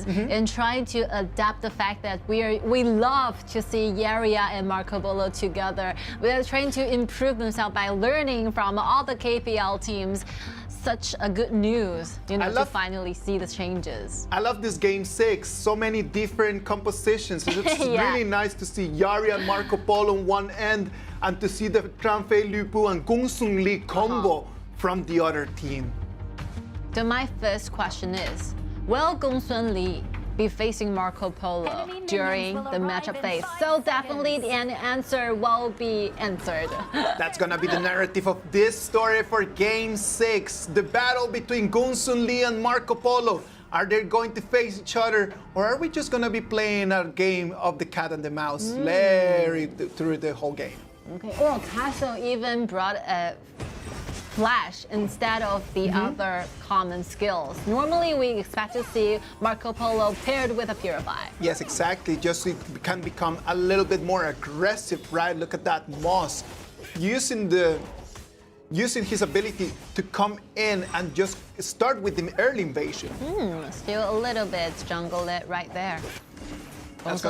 and trying to adapt the fact that we love to see Yaria and Marco Polo together. We are trying to improve themselves by learning from all the KPL teams. Such a good news, to finally see the changes. I love this game 6. So many different compositions. It's really nice to see Yaria and Marco Polo on one end, and to see the Tranfei Lupu and Gongsun Li combo from the other team. So my first question is, will Gongsun Li be facing Marco Polo during the matchup phase? So definitely the answer will be answered. That's gonna be the narrative of this story for Game 6. The battle between Gongsun Li and Marco Polo. Are they going to face each other, or are we just gonna be playing a game of the cat and the mouse through the whole game? Okay. Oh, Queso even brought a flash instead of the other common skills. Normally we expect to see Marco Polo paired with a Purify. Yes, exactly. Just so it can become a little bit more aggressive, right? Look at that Moss using his ability to come in and just start with the early invasion. Still a little bit jungle lit right there. That's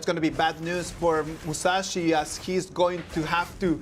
gonna be bad news for Musashi, as he's going to have to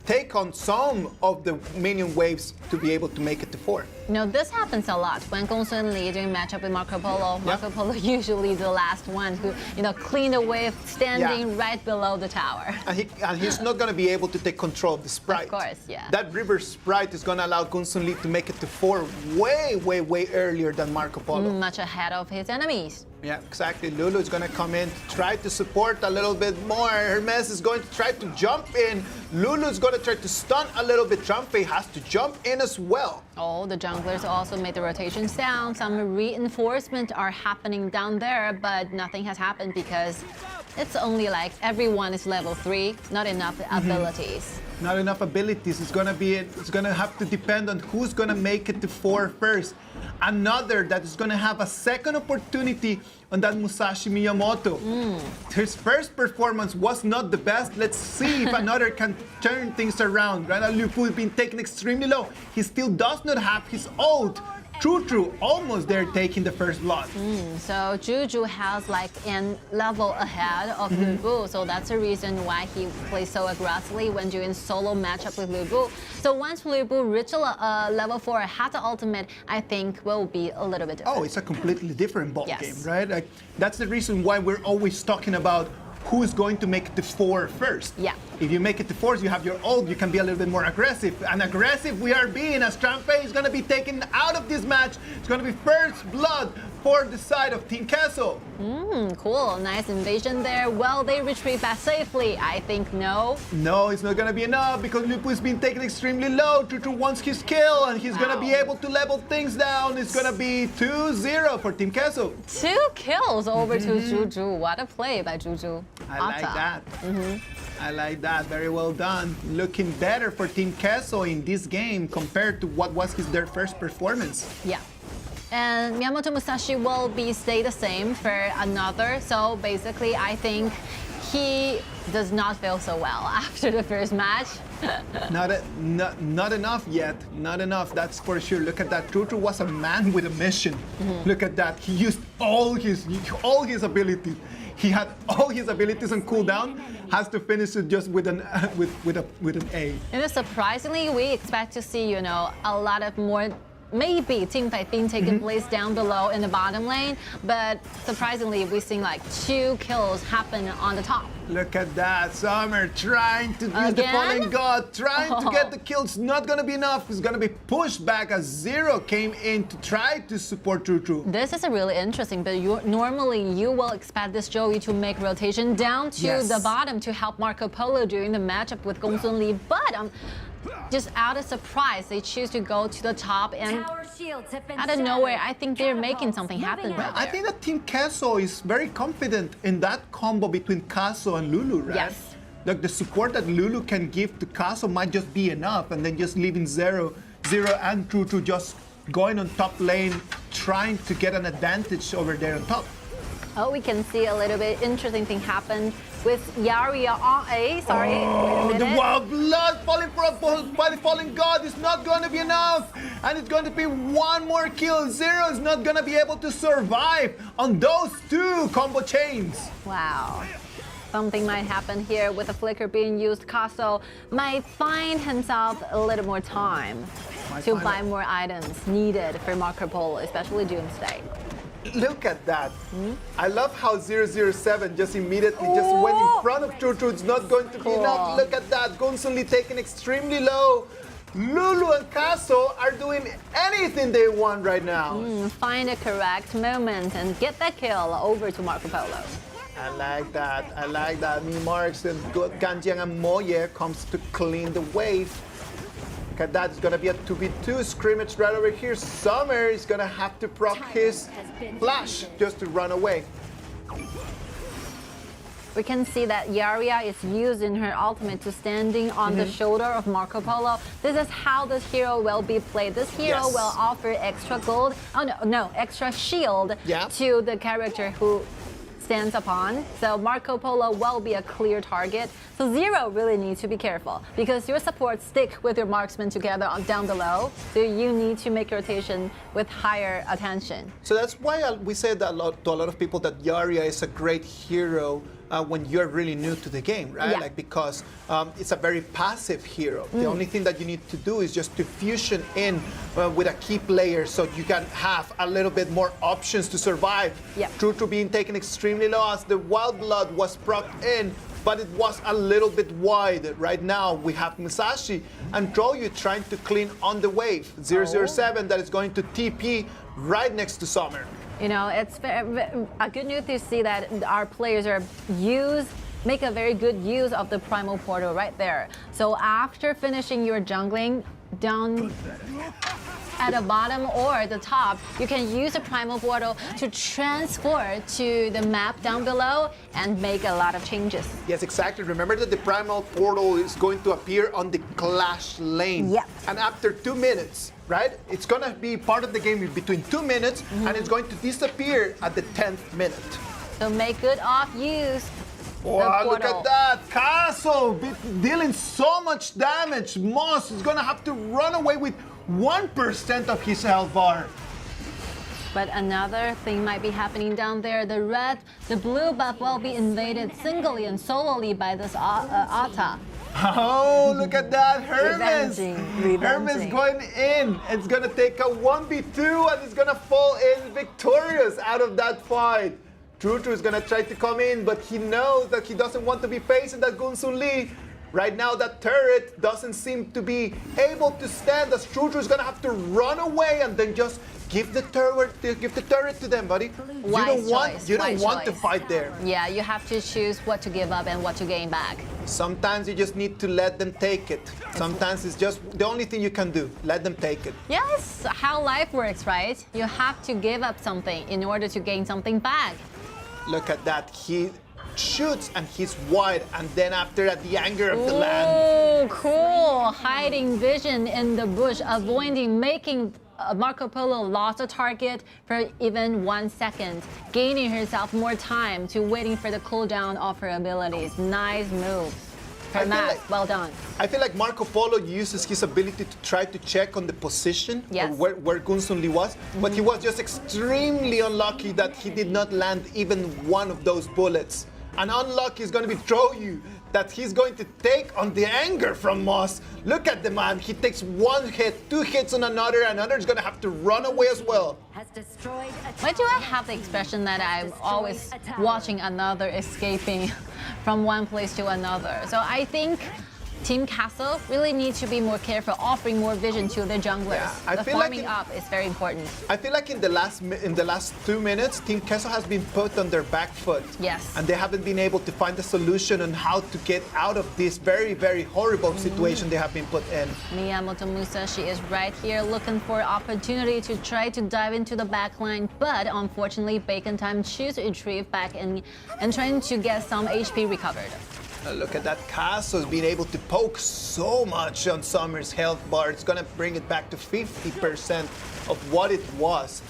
take on some of the minion waves to be able to make it to 4. This happens a lot when Gongsun Li doing matchup with Marco Polo. Marco Polo usually the last one who, clean the wave standing right below the tower. And he's not going to be able to take control of the sprite. Of course, yeah. That river sprite is going to allow Gongsun Li to make it to 4 way earlier than Marco Polo. Much ahead of his enemies. Yeah, exactly. Lulu is going to come in to try to support a little bit more. Hermes is going to try to jump in. Lulu is going to try to stun a little bit. Tranfei has to jump in as well. Oh, the junglers also made the rotations down. Some reinforcement are happening down there, but nothing has happened because it's only like everyone is level 3, not enough abilities. Not enough abilities. It's gonna have to depend on who's gonna make it to 4 first. Another that is gonna have a second opportunity on that Musashi Miyamoto. His first performance was not the best. Let's see if another can turn things around. Right now, Lupu has been taken extremely low. He still does not have his ult. True, almost there taking the first blood. So Juju has like a level ahead of Lubu, so that's the reason why he plays so aggressively when doing solo matchup with Lubu. So once Lubu reaches level 4, has the ultimate, I think will be a little bit different. Oh, it's a completely different ball game, right? Like, that's the reason why we're always talking about who's going to make it to 4 first. Yeah. If you make it to 4, you have your ult, you can be a little bit more aggressive. And aggressive we are being, as Tranfei is going to be taken out of this match. It's going to be first blood for the side of Team Queso. Cool. Nice invasion there. Will they retreat back safely? I think no. No, it's not going to be enough because Lupu has been taken extremely low. Juju wants his kill and he's going to be able to level things down. It's going to be 2-0 for Team Queso. 2 kills over to Juju. What a play by Juju. I like that. I like that. Very well done. Looking better for Team Queso in this game compared to what was their first performance. Yeah. And Miyamoto Musashi will stay the same for another. So basically, I think he does not feel so well after the first match. Not enough yet. Not enough, that's for sure. Look at that. Juju was a man with a mission. Look at that. He used all his abilities. He had all his abilities on cooldown. Has to finish it just with an A. And surprisingly, we expect to see a lot of more. Maybe team fighting taking place down below in the bottom lane, but surprisingly, we've seen like 2 kills happen on the top. Look at that, Summer trying to use the Fallen God, trying to get the kills. Not gonna be enough. It's gonna be pushed back as Zero came in to try to support Juju. This is a really interesting, but normally you will expect this Joey to make rotation down to the bottom to help Marco Polo during the matchup with Gongsun Li, but just out of surprise, they choose to go to the top, and out of nowhere, I think they're making something happen right there. I think that Team Queso is very confident in that combo between Queso and Lulu, right? Yes. Like the support that Lulu can give to Queso might just be enough, and then just leaving Zero and Juju just going on top lane, trying to get an advantage over there on top. Oh, we can see a little bit interesting thing happen with Yaria on A. Sorry, wait a The minute. wild blood falling by the fallen god is not going to be enough. And it's going to be one more kill. Zero is not going to be able to survive on those two combo chains. Wow. Something might happen here with the flicker being used. Queso might find himself a little more time to buy more items needed for Marco Polo, especially Doomsday. Look at that. I love how 007 just immediately just went in front of True. It's not going to be enough. Look at that. Gonzoli taken extremely low. Lulu and Queso are doing anything they want right now. Find a correct moment and get that kill over to Marco Polo. I like that. I like that. Me Marks and Ganjiang and Moye comes to clean the wave. Look at that. It's going to be a 2v2 scrimmage right over here. Summer is going to have to proc his flash just to run away. We can see that Yaria is using her ultimate to standing on the shoulder of Marco Polo. This is how this hero will be played. This hero will offer extra gold, extra shield to the character who stands upon. So Marco Polo will be a clear target. So Zero really needs to be careful because your supports stick with your marksman together down below. So you need to make rotation with higher attention. So that's why we say that to a lot of people that Yaria is a great hero when you're really new to the game, right? Yeah. Like because it's a very passive hero. The only thing that you need to do is just to fusion in with a key player so you can have a little bit more options to survive. Yeah. True to being taken extremely low as the Wild Blood was procced in, but it was a little bit wide. Right now we have Musashi and Troyu trying to clean on the wave. 007 that is going to TP right next to Summer. You know, it's a good news to see that our players are make a very good use of the primal portal right there. So after finishing your jungling down at the bottom or the top, you can use the primal portal to transfer to the map down below and make a lot of changes. Yes, exactly. Remember that the primal portal is going to appear on the clash lane. Yep. And after 2 minutes, right? It's going to be part of the game between 2 minutes and it's going to disappear at the 10th minute. So make good use. Wow, look at that. Queso dealing so much damage. Moss is going to have to run away with 1% of his health bar. But another thing might be happening down there. The blue buff will be invaded singly and solely by this Ata. Oh, look at that. Hermes. Revenging. Hermes going in. It's going to take a 1v2 and it's going to fall in victorious out of that fight. True is going to try to come in, but he knows that he doesn't want to be facing that Gunsun Lee. Right now, that turret doesn't seem to be able to stand as True is going to have to run away and then just give the turret to them, buddy. You don't want to fight there. Yeah, you have to choose what to give up and what to gain back. Sometimes you just need to let them take it. Sometimes it's just the only thing you can do. Let them take it. Yes, how life works, right? You have to give up something in order to gain something back. Look at that. He shoots and he's wide, and then after that, the anger of the land. Oh, cool. Hiding vision in the bush, avoiding making Marco Polo lost a target for even 1 second, gaining herself more time to waiting for the cooldown of her abilities. Nice move. Well done. I feel like Marco Polo uses his ability to try to check on the position of where Gunsun Lee was, but he was just extremely unlucky that he did not land even one of those bullets. And unlucky is going to be Troyu, that he's going to take on the anger from Moss. Look at the man. He takes 1 hit, 2 hits on another is going to have to run away as well. Why do I have the expression that I'm always watching another escaping from one place to another? So I think Team Queso really needs to be more careful, offering more vision to the junglers. Yeah, the farming up is very important. I feel like in the last 2 minutes, Team Queso has been put on their back foot. Yes. And they haven't been able to find a solution on how to get out of this very, very horrible situation they have been put in. Miyamoto Musa, she is right here looking for opportunity to try to dive into the back line, but unfortunately, Bacon Time chooses to retrieve back and trying to get some HP recovered. Look at that. Queso's being able to poke so much on Summer's health bar. It's going to bring it back to 50% of what it was.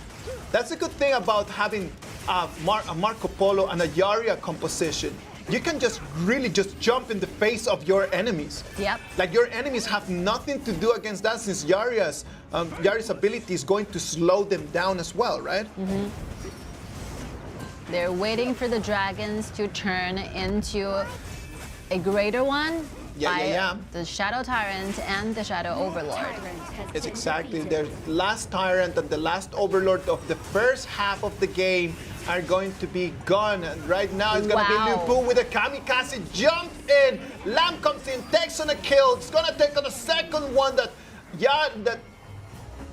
That's a good thing about having a Marco Polo and a Yarya composition. You can just really just jump in the face of your enemies. Yep. Like your enemies have nothing to do against that, since Yarya's ability is going to slow them down as well, right? They're waiting for the dragons to turn into a greater one by the Shadow Tyrant and the Shadow Overlord. It's exactly their last Tyrant and the last Overlord of the first half of the game are going to be gone. And right now it's going to be Lu Bu with a kamikaze jump in. Lamb comes in, takes on a kill. It's going to take on a second one that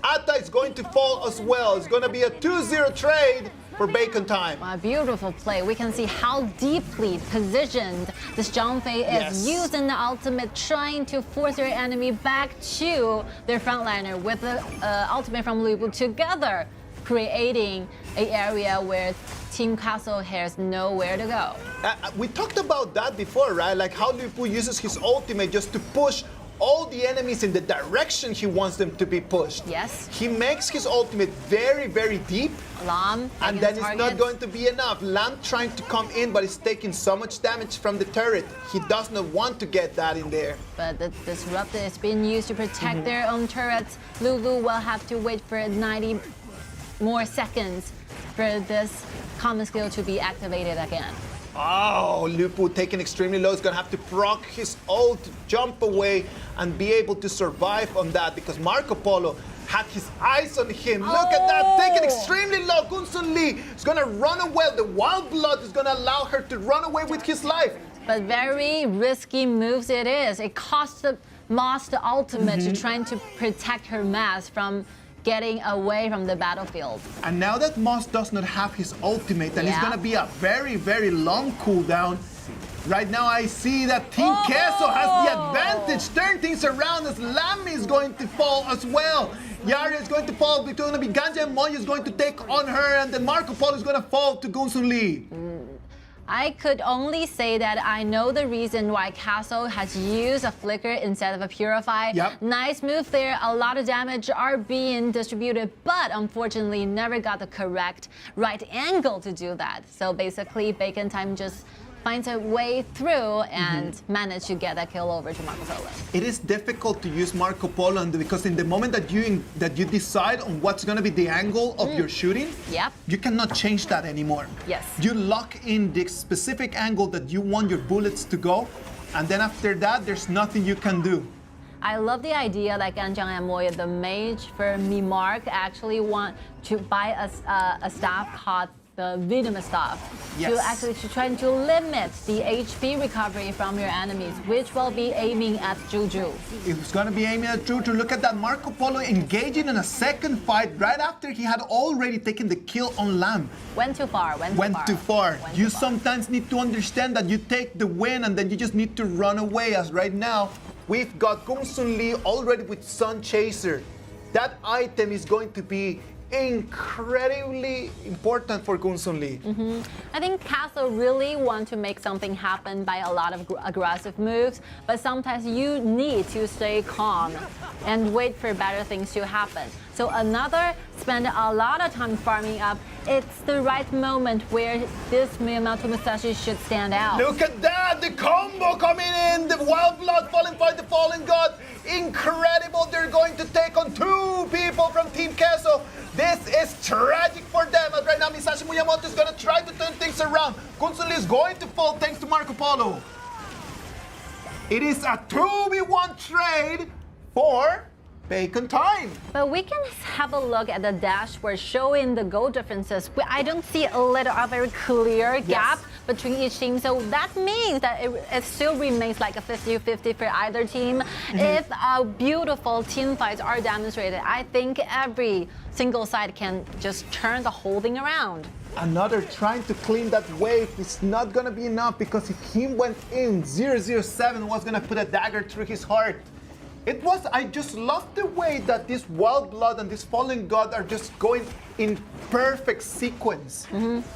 Atta is going to fall as well. It's going to be a 2-0 trade for Bacon Time. A beautiful play. We can see how deeply positioned this Zhang Fei is, using the ultimate, trying to force their enemy back to their frontliner with the ultimate from Lu Bu together, creating an area where Team Castle has nowhere to go. We talked about that before, right? Like how Lu Bu uses his ultimate just to push all the enemies in the direction he wants them to be pushed. Yes. He makes his ultimate very, very deep. Lam, and then it's not going to be enough. Lam trying to come in, but it's taking so much damage from the turret. He does not want to get that in there. But the Disruptor is being used to protect their own turrets. Lulu will have to wait for 90 more seconds for this common skill to be activated again. Oh, Lu Bu taking extremely low. He's going to have to proc his ult, jump away, and be able to survive on that because Marco Polo had his eyes on him. Look at that, taking extremely low. Gunsun Lee is going to run away. The Wild Blood is going to allow her to run away with his life. But very risky moves it is. It cost the Moss the ultimate to trying to protect her mass from getting away from the battlefield. And now that Moss does not have his ultimate, and it's going to be a very, very long cooldown. Right now I see that Team Queso has the advantage. Turn things around as Lammy is going to fall as well. Yarya is going to fall. It's going to be Ganja and Moya is going to take on her, and then Marco Polo is going to fall to Gunsun Lee. I could only say that I know the reason why Castle has used a Flicker instead of a Purify. Nice move there. A lot of damage are being distributed, but unfortunately never got the correct right angle to do that. So basically, Bacon Time just finds a way through and manage to get that kill over to Marco Polo. It is difficult to use Marco Polo because in the moment that you decide on what's going to be the angle of your shooting, you cannot change that anymore. Yes. You lock in the specific angle that you want your bullets to go, and then after that, there's nothing you can do. I love the idea that Ganjiang and Moya, the mage for Mimark, actually want to buy a staff called the Venomous Staff to actually trying to limit the HP recovery from your enemies, which will be aiming at Juju. It's going to be aiming at Juju. Look at that, Marco Polo engaging in a second fight right after he had already taken the kill on Lamb. Went too far. You sometimes need to understand that you take the win and then you just need to run away, as right now we've got Gunsun Lee already with Sun Chaser. That item is going to be incredibly important for Gunsun Lee. I think Castle really want to make something happen by a lot of aggressive moves, but sometimes you need to stay calm and wait for better things to happen. So another spend a lot of time farming up. It's the right moment where this Miyamoto Musashi should stand out. Look at that, the combo coming in, the Wild Blood falling by the Fallen God. Incredible, they're going to take on two people from Team Queso. This is tragic for them, as right now Musashi Miyamoto is going to try to turn things around. Gunsun Lee is going to fall thanks to Marco Polo. It is a 2v1 trade for Bacon Time. But we can have a look at the dashboard showing the goal differences. I don't see a very clear gap between each team. So that means that it still remains like a 50-50 for either team. If beautiful team fights are demonstrated, I think every single side can just turn the whole thing around. Another trying to clean that wave is not going to be enough, because if he went in, 007 was going to put a dagger through his heart. I just love the way that this Wild Blood and this Fallen God are just going in perfect sequence.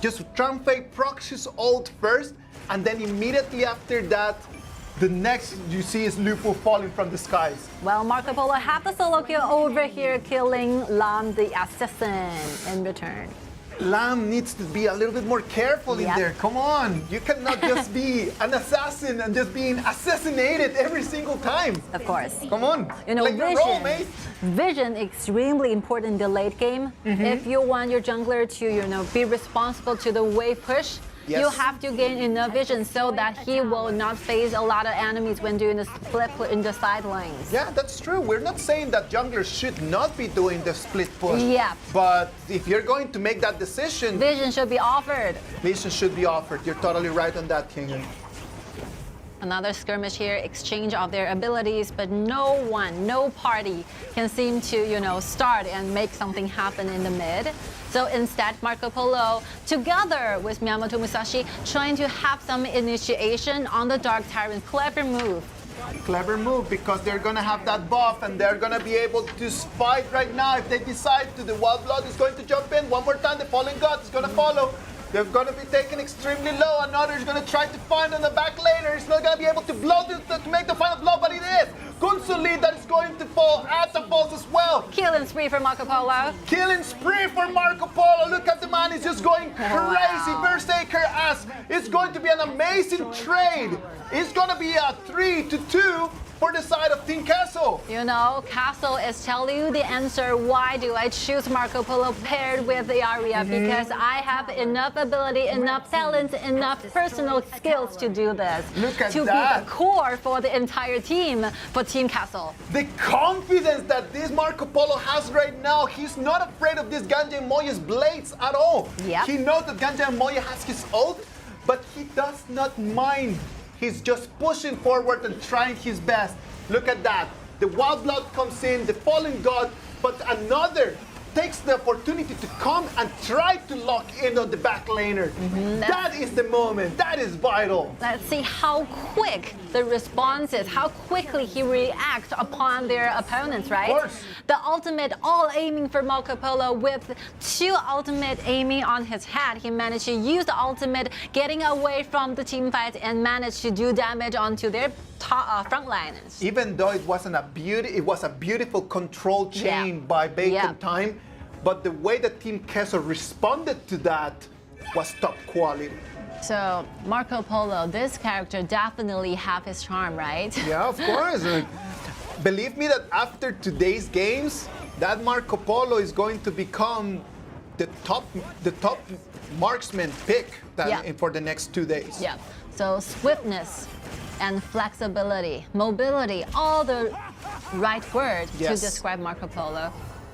Just Zhang Fei procs his ult first, and then immediately after that, The next you see is Lupo falling from the skies. Well, Marco Polo have the solo kill over here, killing Lam the assassin in return. Lam needs to be a little bit more careful in Yep. there. Come on. You cannot just be an assassin and just being assassinated every single time. Of course. Come on. You know, Play your role, mate. vision extremely important in the late game. If you want your jungler to, be responsible to the wave push, Yes. you have to gain enough vision so that he will not face a lot of enemies when doing the split in the side lanes. Yeah, that's true. We're not saying that junglers should not be doing the split push. Yeah. But if you're going to make that decision, Vision should be offered. vision should be offered. You're totally right on that, King. Another skirmish here, exchange of their abilities, but no party can seem to, start and make something happen in the mid. So instead, Marco Polo, together with Miyamoto Musashi, trying to have some initiation on the Dark Tyrant. Clever move. Clever move because they're gonna have that buff and they're gonna be able to fight right now if they decide to. The Wild Blood is going to jump in one more time. The Fallen God is gonna follow. They're gonna be taken extremely low. Another is gonna try to find on the back laner. It's not gonna be able to blow to make the final blow, but it is Gunsun Lee that is going to fall at the falls as well. Killing spree for Marco Polo. Killing spree for Marco Polo. Look at the man, he's just going crazy. Berserker as it's going to be an amazing trade. It's gonna be a 3-2 for the side of Team Queso. Castle is telling you the answer. Why do I choose Marco Polo paired with the Aria? Because I have enough ability, enough talent, enough personal skills to do this. Look at to that. be the core for the entire team, for Team Castle. The confidence that this Marco Polo has right now, he's not afraid of this Ganja and Moya's blades at all. Yep. He knows that Ganja and Moya has his ult, but he does not mind. He's just pushing forward and trying his best. Look at that. The Wild Blood comes in, the Fallen God, but another takes the opportunity to come and try to lock in on the back laner. That is the moment. That is vital. Let's see how quick the response is, how quickly he reacts upon their opponents, right? Of course. The ultimate all aiming for Marco Polo with 2 ultimate aiming on his head. He managed to use the ultimate, getting away from the team fight and managed to do damage onto their front liners. Even though it was a beautiful control chain by Bacon Time, but the way that Team Queso responded to that was top quality. So Marco Polo, this character definitely have his charm, right? Yeah, of course. Believe me that after today's games, that Marco Polo is going to become the top marksman pick for the next 2 days. Yeah. So swiftness and flexibility, mobility, all the right words to describe Marco Polo.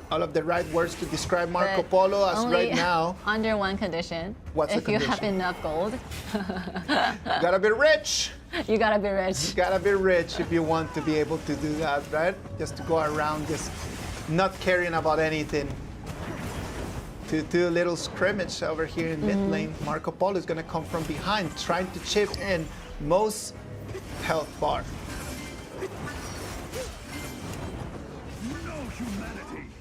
All of the right words to describe Marco But Polo as only right now. Under one condition. What's the if you have condition? enough gold. You gotta be rich. You gotta be rich. You gotta be rich if you want to be able to do that, right? Just to go around just not caring about anything. To do a little scrimmage over here in mid lane. Marco Polo is gonna come from behind, trying to chip in most health bar.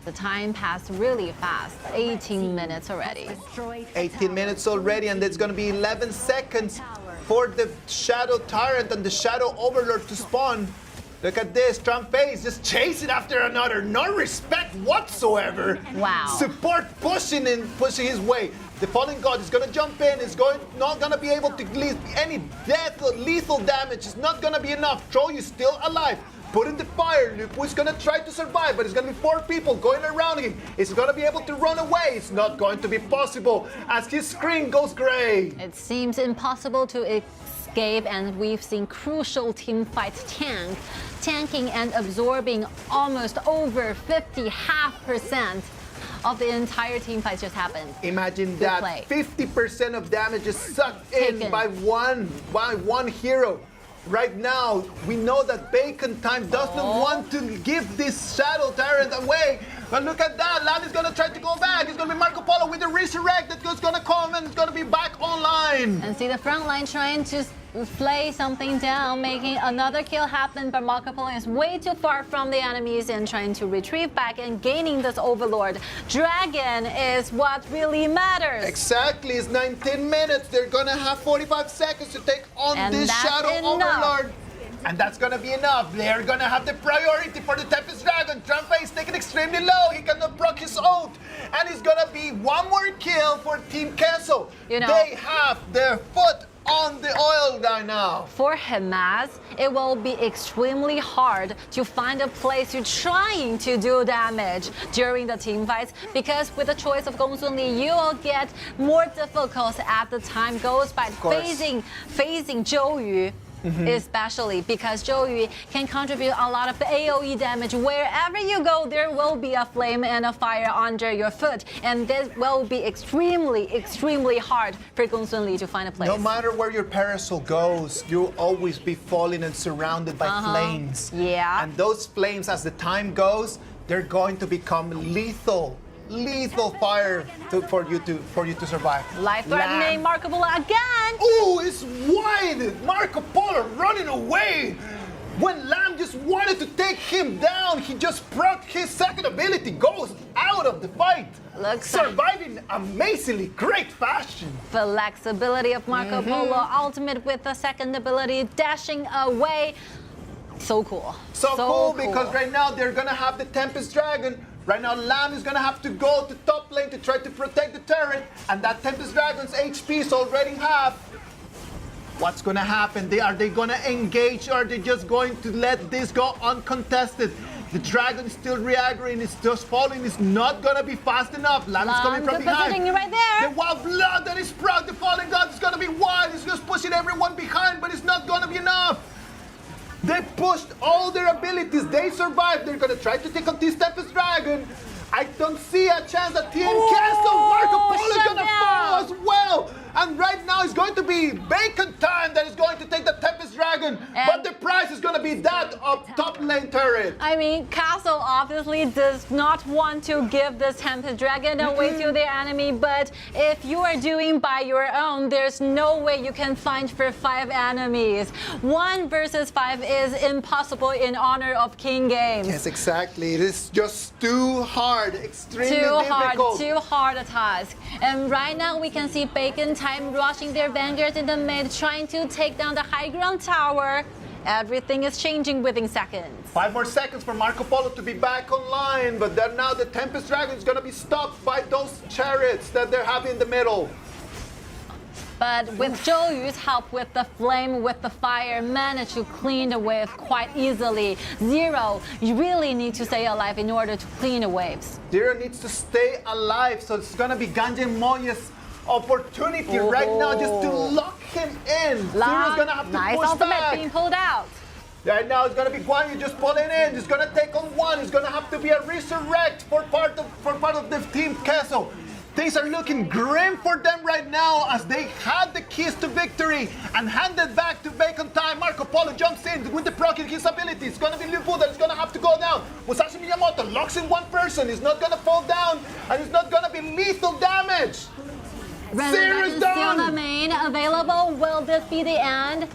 The time passed really fast, 18 minutes already. 18 minutes already, and it's going to be 11 seconds for the Shadow Tyrant and the Shadow Overlord to spawn. Look at this, Trump face just chasing after another, no respect whatsoever. Wow. Support pushing his way. The Fallen God is gonna jump in, not gonna be able to leave any lethal damage. It's not gonna be enough. Troll is still alive. Put in the fire. Lupo is gonna try to survive, but it's gonna be 4 people going around him. Is he gonna be able to run away? It's not going to be possible as his screen goes gray. It seems impossible to escape, and we've seen crucial team fights tanking and absorbing almost over 50% of the entire team fight just happened. Imagine Good that. play. 50% of damage is sucked in Taken. by one hero. Right now, we know that Bacon Time doesn't want to give this Shadow Tyrant away. But look at that. Lan is going to try to go back. It's going to be Marco Polo with the Resurrect that's going to come and it's going to be back online. And see the front line trying to play something down, making another kill happen, but Marco Polo is way too far from the enemies and trying to retrieve back and gaining this Overlord. Dragon is what really matters. Exactly. It's 19 minutes. They're going to have 45 seconds to take on And this that's Shadow enough. Overlord. And that's gonna be enough. They're gonna have the priority for the Tempest Dragon. Trampa is taken extremely low. He cannot proc his ult. And it's gonna be one more kill for Team Queso. You know, they have their foot on the oil right now. For Hamas, it will be extremely hard to find a place to trying to do damage during the team fights, because with the choice of Gongsun Li, you will get more difficult as the time goes by facing Zhou Yu. Especially because Zhou Yu can contribute a lot of the AoE damage. Wherever you go, there will be a flame and a fire under your foot. And this will be extremely hard for Gongsun Li to find a place. No matter where your parasol goes, you'll always be falling and surrounded by flames. Yeah. And those flames, as the time goes, they're going to become lethal fire for you to survive. Life-threatening Marco Polo again. Ooh, it's wide. Marco Polo running away. When Lamb just wanted to take him down, he just proc his second ability, goes out of the fight. Surviving amazingly great fashion. Flexibility of Marco Polo, ultimate with the second ability, dashing away. So cool. So cool because right now they're gonna have the Tempest Dragon. Right now, Lamb is gonna have to go to top lane to try to protect the turret, and that Tempest Dragon's HP is already half. What's gonna happen? Are they gonna engage, or are they just going to let this go uncontested? The dragon is still reaggroing, it's just falling, it's not gonna be fast enough. Lamb is coming from behind. Positioning right there. The wild blood that is proud, the fallen god is gonna be wild, it's just pushing everyone behind, but it's not gonna be enough. They pushed all their abilities. They survived. They're going to try to take on this Tempest Dragon. I don't see a chance that Team Queso, Marco Polo is going to fall as well. And right now it's going to be Bacon time that is going to take the Tempest Dragon. But the price is going to be that of top lane turret. I mean, Castle obviously does not want to give this Tempest Dragon away to the enemy. But if you are doing by your own, there's no way you can find for 5 enemies. 1 versus 5 is impossible in honor of King Games. Yes, exactly. It is just too hard, extremely difficult. Too hard a task. And right now we can see Bacon time rushing their vanguards in the mid, trying to take down the high ground tower. Everything is changing within seconds. 5 more seconds for Marco Polo to be back online, but then now the Tempest Dragon is going to be stopped by those chariots that they're having in the middle. But with Zhou Yu's help with the flame, with the fire, managed to clean the wave quite easily. Zero, you really need to stay alive in order to clean the waves. Zero needs to stay alive, so it's going to be Ganjen Moya's opportunity right now just to lock him in. Zero's going to have to push ultimate back. being pulled out. Right now it's going to be Guan Yu just pulling in. He's going to take on 1. It's going to have to be a resurrect for part of the team Queso. Things are looking grim for them right now as they had the keys to victory and handed back to Bacon time. Marco Polo jumps in with the proc in his ability. It's going to be Liu Bu that is going to have to go down. Musashi Miyamoto locks in 1 person. He's not going to fall down, and it's not going to be lethal damage. Zero is still the main available. Will this be the end?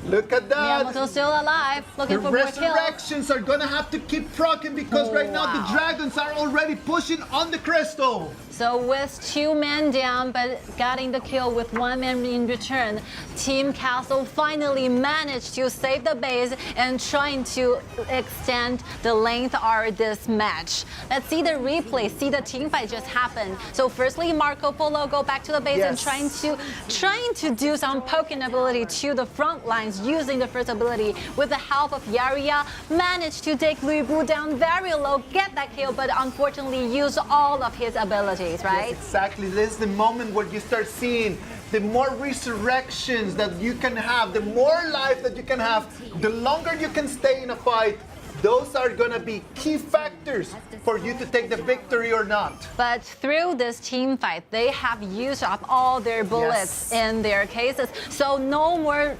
Look at that. Miyamoto's still alive, looking The for more kills. resurrections are gonna have to keep proccing because right now the dragons are already pushing on the crystal. So with 2 men down, but getting the kill with 1 man in return, Team Castle finally managed to save the base and trying to extend the length of this match. Let's see the replay, see the team fight just happen. So firstly, Marco Polo go back to the base and trying to do some poking ability to the front lines using the first ability with the help of Yaria. Managed to take Liu Bu down very low, get that kill, but unfortunately use all of his abilities. Right? Yes, exactly. This is the moment where you start seeing the more resurrections that you can have, the more life that you can have, the longer you can stay in a fight. Those are going to be key factors for you to take the victory or not. But through this team fight, they have used up all their bullets in their cases. So no more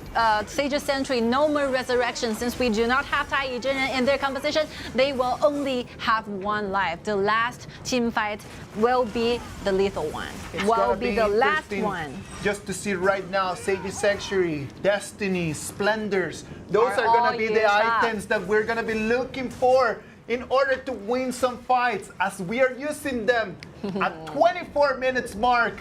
Sage's Sentry, no more Resurrection. Since we do not have Tai Yizhen in their composition, they will only have 1 life. The last team fight will be the lethal one. Will be the last one. Just to see right now, Sage's Sanctuary, Destiny, Splendors, those are going to be the items that we're going to be looking for in order to win some fights as we are using them at 24 minutes mark.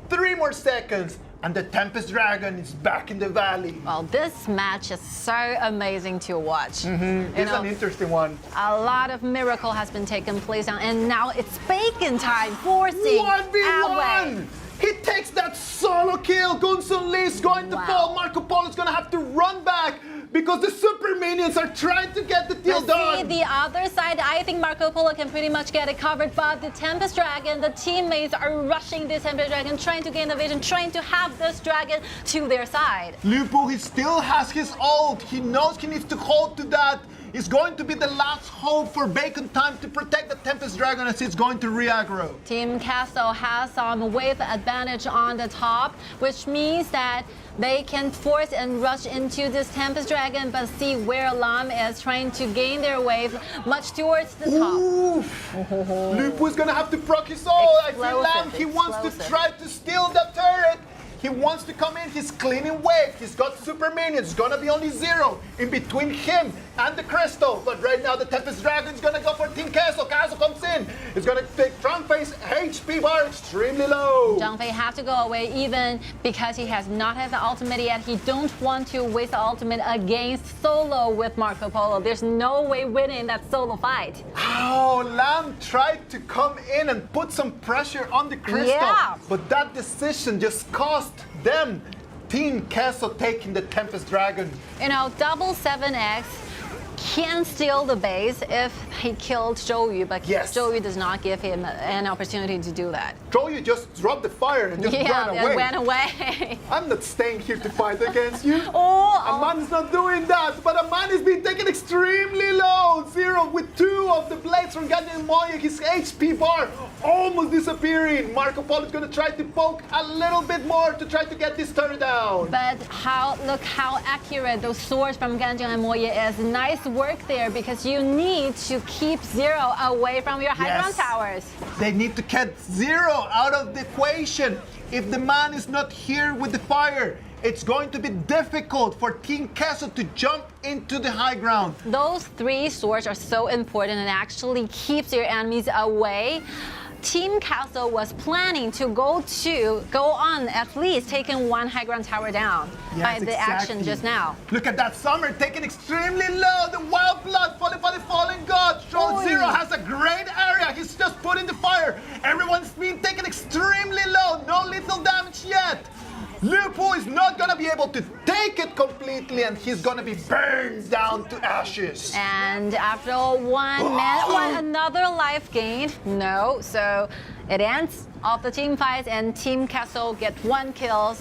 3 more seconds. And the Tempest Dragon is back in the valley. Well, this match is so amazing to watch. It's an interesting one. A lot of miracle has been taking place now, and now it's bacon time, forcing 1v1! He takes that solo kill. Gunsun Lee is going to fall. Marco Polo is going to have to run back because the super minions are trying to get the deal done. See, the other side, I think Marco Polo can pretty much get it covered, but the Tempest Dragon, the teammates are rushing this Tempest Dragon, trying to gain the vision, trying to have this dragon to their side. Lupo, he still has his ult. He knows he needs to hold to that. It's going to be the last hope for Bacon Time to protect the Tempest Dragon as it's going to re-aggro. Team Castle has some wave advantage on the top, which means that they can force and rush into this Tempest Dragon, but see where Lam is trying to gain their wave much towards the top. Lupo is going to have to proc his ult. I see Lam, he wants to try to steal the turret. He wants to come in, he's cleaning wave, he's got super minions, it's gonna be only 0 in between him and the Crystal. But right now the Tempest Dragon is gonna go for Team Queso. Queso comes in, it's gonna take Zhangfei's HP bar extremely low. Zhangfei have to go away even because he has not had the ultimate yet. He don't want to waste the ultimate against solo with Marco Polo. There's no way winning that solo fight. Oh, Lam tried to come in and put some pressure on the Crystal, but that decision just cost them. Team Queso taking the Tempest Dragon. You know, double 7X can steal the base if he killed Zhou Yu, but Zhou Yu does not give him an opportunity to do that. Zhou Yu just dropped the fire and just ran away. I'm not staying here to fight against you. Aman's not doing that, but Aman is being taken extremely low. 0 with 2 of the blades from Ganyan Moya. His HP bar almost disappearing. Marco Polo is going to try to poke a little bit more to try to get this turret down. But look how accurate those swords from Ganjang and Moya is. Nice work there because you need to keep 0 away from your high ground towers. They need to get 0 out of the equation. If the man is not here with the fire, it's going to be difficult for Team Queso to jump into the high ground. Those 3 swords are so important and actually keeps your enemies away. Team Castle was planning to go on at least taking 1 high ground tower down by the action just now. Look at that Summer taking extremely low. The Wild Blood falling by the Fallen God. Zero has a great area. He's just putting the fire. Everyone's being taken extremely low. No lethal damage yet. Lupo is not going to be able to take it completely, and he's going to be burned down to ashes. And after another life gained. No, so it ends off the team fights, and Team Castle get 1 kill.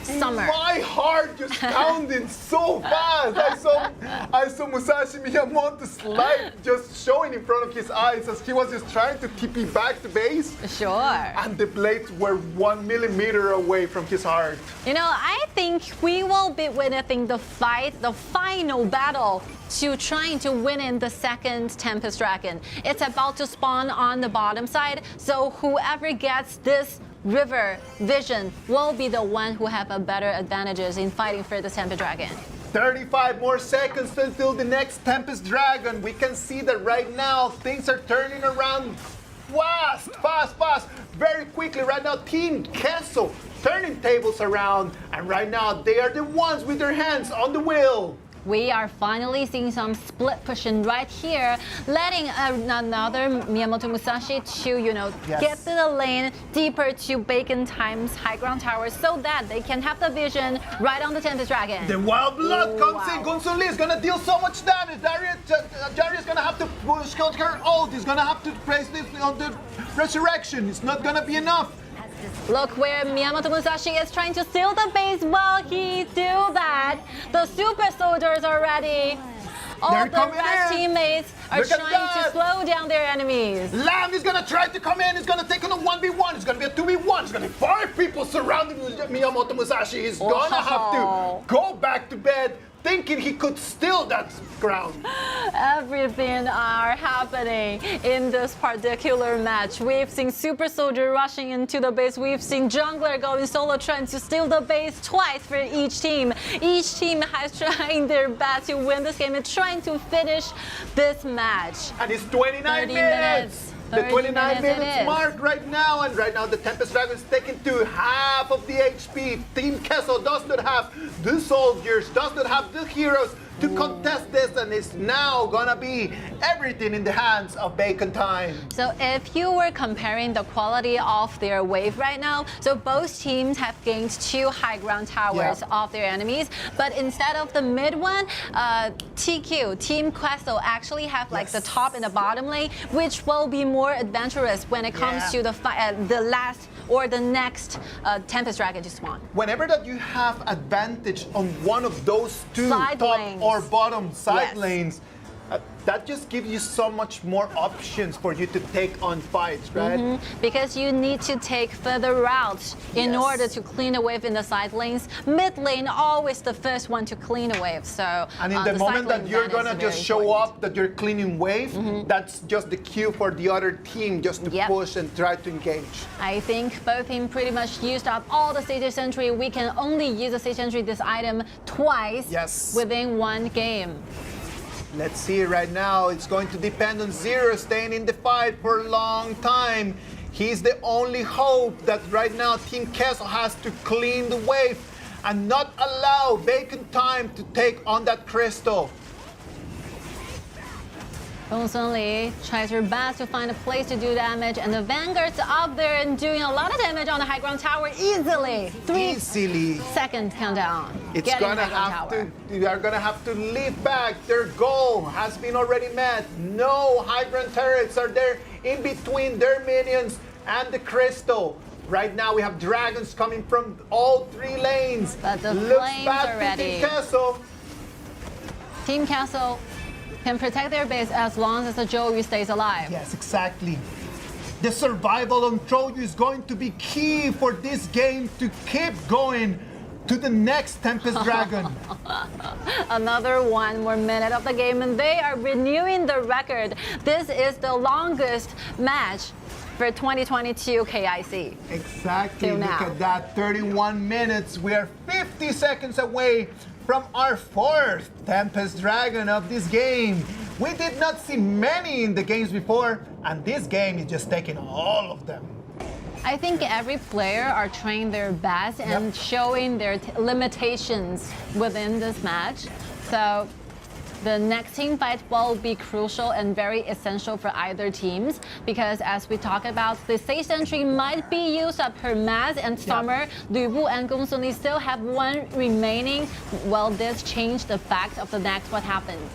Summer. My heart just pounding so fast. I saw Musashi Miyamoto's light just showing in front of his eyes as he was just trying to TP back to base. Sure. And the blades were 1 millimeter away from his heart. You know, I think we will be witnessing the final battle to trying to win in the second Tempest Dragon. It's about to spawn on the bottom side, so whoever gets this river vision will be the one who have a better advantages in fighting for the Tempest Dragon. 35 more seconds until the next Tempest Dragon. We can see that right now things are turning around fast, very quickly. Right now, Team Queso turning tables around, and right now they are the ones with their hands on the wheel. We are finally seeing some split pushing right here, letting another Miyamoto Musashi to, get to the lane deeper to Bacon Time's high ground towers so that they can have the vision right on the Tempest Dragon. The Wild Blood comes in. Gunsun Lee is going to deal so much damage. Jari is going to have to push her ult. He's going to have to place this on the resurrection. It's not going to be enough. Look where Miyamoto Musashi is trying to steal the base. While he do that, the super soldiers are ready. All the rest teammates are trying to slow down their enemies. Lam is gonna try to come in. He's gonna take on a 1v1. It's gonna be a 2v1. It's gonna be 5 people surrounding Miyamoto Musashi. He's gonna have to go back to bed, thinking he could steal that ground. Everything are happening in this particular match. We've seen Super Soldier rushing into the base. We've seen Jungler going solo trying to steal the base twice for each team. Each team has trying their best to win this game and trying to finish this match. And it's 29 minutes. The 29 minutes it minutes is. mark right now, and right now the Tempest Dragon is taking to half of the HP. Team Queso does not have the soldiers, does not have the heroes to contest this, and it's now gonna be everything in the hands of Bacon Time. So if you were comparing the quality of their wave right now, so both teams have gained 2 high ground towers of their enemies, but instead of the mid one, TQ, Team Queso actually have like the top and the bottom lane, which will be more adventurous when it comes to the last or the next Tempest Dragon to spawn. Whenever that you have advantage on one of those two Side top lanes. or bottom side Yes. lanes, that just gives you so much more options for you to take on fights, right? Because you need to take further routes in Yes. order to clean a wave in the side lanes. Mid lane always the first one to clean a wave. So And in the side moment that lane you're ban is gonna very just show important. up that you're cleaning wave, that's just the cue for the other team just to Yep. push and try to engage. I think both teams pretty much used up all the Sage Sentry. We can only use the Sage Sentry, this item, twice within one game. Let's see right now. It's going to depend on Zero staying in the fight for a long time. He's the only hope that right now Team Queso has to clean the wave and not allow Bacon Time to take on that crystal. Gongsun Li tries her best to find a place to do damage, and the Vanguard's up there and doing a lot of damage on the high ground tower easily. 3-second countdown. It's Getting gonna high ground have tower. to. They are gonna have to leave back. Their goal has been already met. No high ground turrets are there in between their minions and the crystal. Right now we have dragons coming from all 3 lanes. But the Looks flames bad are to ready. Team Queso. Team Castle can protect their base as long as the Zhou stays alive. Yes, exactly. The survival on Troju is going to be key for this game to keep going to the next Tempest Dragon. Another 1 more minute of the game, and they are renewing the record. This is the longest match for 2022 KIC. Exactly. Till Look now. at that. 31 minutes. We are 50 seconds away from our 4th Tempest Dragon of this game. We did not see many in the games before, and this game is just taking all of them. I think every player are trying their best and showing their limitations within this match. So the next team fight will be crucial and very essential for either teams, because as we talk about, the Sage Sentry might be used up. Her Maz and Summer, Lu Bu and Gongsun Li still have 1 remaining. Will this change the fact of the next what happened?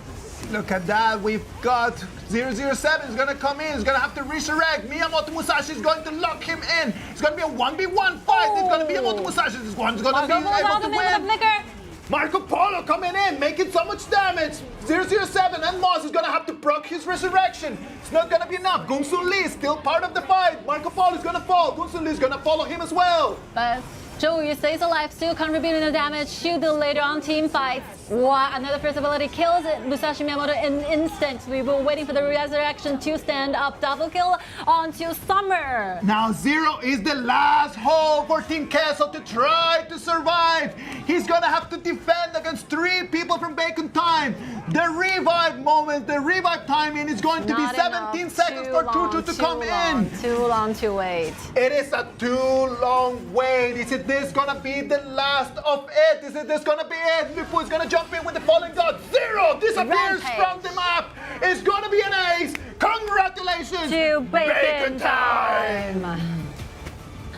Look at that. We've got 007 is going to come in. He's going to have to resurrect. Miyamoto Musashi is going to lock him in. It's going to be a 1v1 fight. It's going to be Miyamoto Musashi. This one's going to be able to win. Marco Polo coming in, making so much damage. 007 and Moss is going to have to proc his resurrection. It's not going to be enough. Gongsun Li is still part of the fight. Marco Polo is going to fall. Gongsun Li is going to follow him as well. But Zhou Yu stays alive, still contributing the damage to the later on team fights. Wow, another first ability kills it. Musashi Miyamoto in instant. We were waiting for the resurrection to stand up. Double kill onto Summer. Now Zero is the last hope for Team Queso to try to survive. He's gonna have to defend against 3 people from Bacon Time. The revive moment, the revive timing is going to be 17 seconds for Tutu to come in. Too long to wait. It is a too long wait. Is it this gonna be the last of it? Is it this gonna be it? Lupu is gonna jump in with the falling god. Zero disappears from the map. It's gonna be an ace. Congratulations To Bacon Time.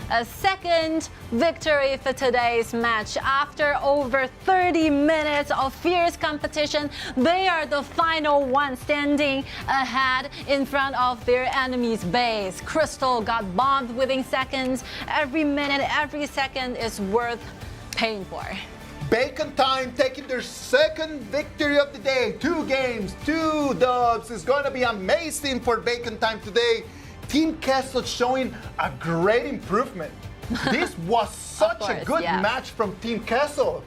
A second victory for today's match. After over 30 minutes of fierce competition, they are the final one standing ahead in front of their enemy's base. Crystal got bombed within seconds. Every minute, every second is worth paying for. Bacon Time taking their 2nd victory of the day. 2 games, 2 dubs. It's going to be amazing for Bacon Time today. Team Queso showing a great improvement. This was such a good match from Team Queso.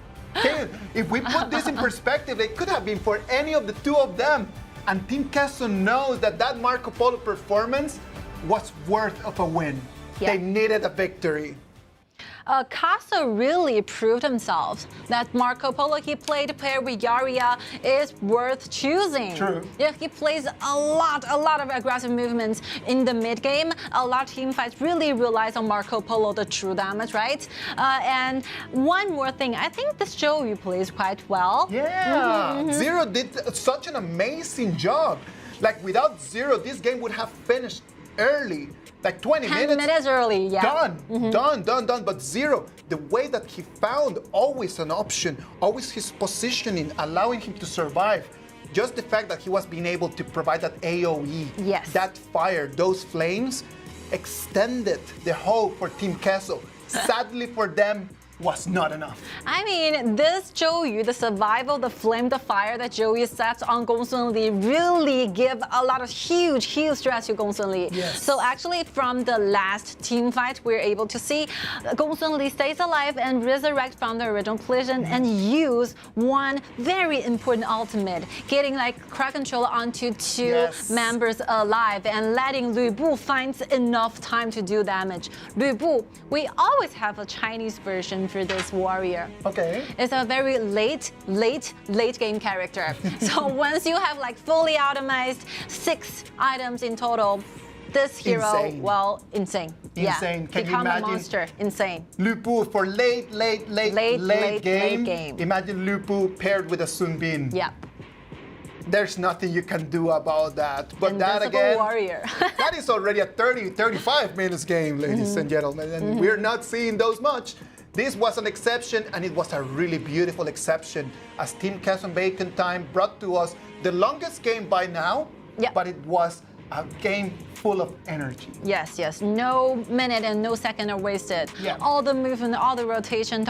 If we put this in perspective, it could have been for any of the 2 of them. And Team Queso knows that that Marco Polo performance was worth of a win. They needed a victory. Queso really proved himself that Marco Polo he played paired with Yaria is worth choosing. True. Yeah, he plays a lot of aggressive movements in the mid game. A lot of team fights really relies on Marco Polo, the true damage, right? And one more thing, I think this Joey plays quite well. Yeah, Zero did such an amazing job. Like without Zero, this game would have finished early. Like 20 10 minutes early, yeah. Done. But Zero, the way that he found always an option, always his positioning, allowing him to survive. Just the fact that he was being able to provide that AoE, yes, that fire, those flames, extended the hope for Team Queso. Sadly for them, was not enough. I mean, this Zhou the survival, the flame, the fire that Zhou sets on Gongsun Li really give a lot of huge stress to Gongsun Li. Yes. So actually from the last team fight, we're able to see Gongsun Li stays alive and resurrect from the original collision and use one very important ultimate, getting like crowd control onto two members alive and letting Lu Bu find enough time to do damage. Lu Bu, we always have a Chinese version for this warrior. Okay. It's a very late game character. So once you have like fully optimized 6 items in total, this hero, insane. Well, insane. Yeah, Can you become imagine? A monster. Insane. Lu Bu for late game. Imagine Lu Bu paired with a Sun Bin. Yeah. There's nothing you can do about that. But Invincible that again, warrior. that is already a 35 minutes game, ladies and gentlemen, and we're not seeing those much. This was an exception, and it was a really beautiful exception, as Team Queso Bacon Time brought to us the longest game by now, but it was a game full of energy. Yes. No minute and no second are wasted. Yeah. All the movement, all the rotation,